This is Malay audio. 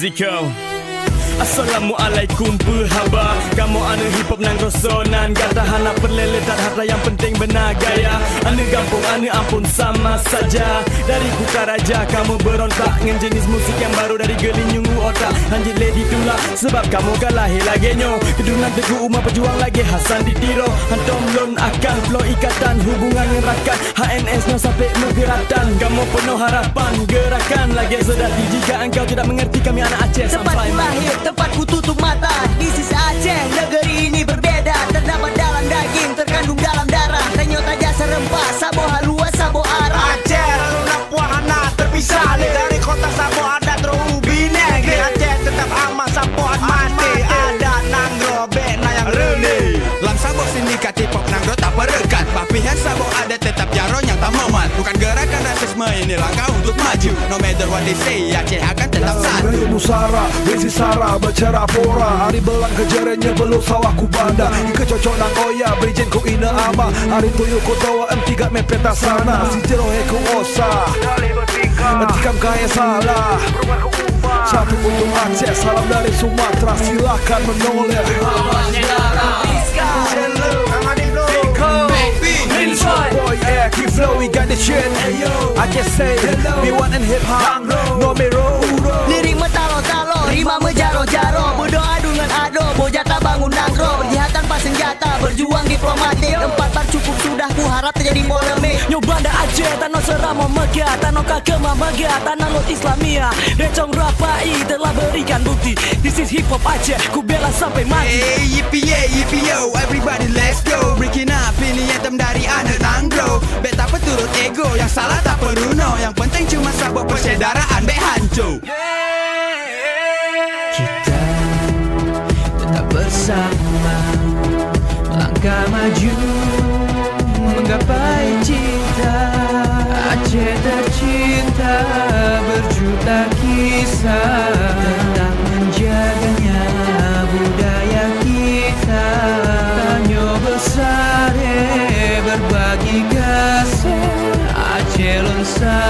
musical. Assalamualaikum perhaba. Kamu ane hip hop nang rosonan. Gata hana perlele tak harta yang penting benar gaya. Ane gampung ane ampun sama saja. Dari kuka raja kamu berontak dengan jenis musik yang baru dari gelinyungu otak. Anjir lady tula sebab kamu kalah lagi nyo. Kedungan teguh umat pejuang lagi Hasan ditiro. Hantom lon akan flow ikatan hubungan ngerakan. HNS no sampai menggeratan. Kamu penuh harapan gerakan lagi sedati. Jika engkau tidak mengerti kami anak Aceh sampai lahir, tempatku tutup mata. This is Aceh, negeri ini berbeda. Terdapat dalam daging, terkandung dalam darah. Renyot aja serempah, sabo halua, sabo arah. Aceh, lalu Napuahana terpisah dari kota Sabo ada terubi negeri. Aceh tetap aman, Sabo mati. Ada Nangro, Bena yang rene. Lam Sabo sindikat hip hop Nangro tak perekat. Papihan Sabo ada tetap jaron yang tak momat. Bukan gerakan rasisme, ini langkah untuk maju. No matter what they say, Aceh akan tetap satu. Musara, besi sara, bercara pora. Hari belang kejarannya belum sawah ku banda. Ika cocok nang oya, berijin ku ina ama. Hari tuyu ku tawa M3 mepeta sana. Si jerohe ku osa, etikam kaya salah. Satu untuk Aceh, salam dari Sumatera. Silakan menoleh. Boy, yeah, keep flow, we got the shit. I just say, we want in hip hop, no me roll. Lirik metalo-talo, rima mejaro-jaro. Berdoa dengan ado, bojata bangun nangro. Berjihad tanpa senjata, berjuang diplomatik. Tempat tak cukup sudah, ku harap terjadi polemik. Nyobanda Aceh, tanah serama megah. Tanah kakema megah, tanah lot Islamia. Recong rapai telah berikan bukti. This is hip hop Aceh, ku bela sampai mati. Hey, yippee yo, everybody let's go. Breaking up, ini anthem dari anak Nangro. Bet tak peturut ego, yang salah tak perlu no. Yang penting cuma sabuk persaudaraan, be hancu. Kita tetap bersama, langkah maju menggapai cinta. Aceh tercinta, berjuta kisah tentang menjaganya budaya kita. Tanyo besar berbagi kasih, Aceh Lonsa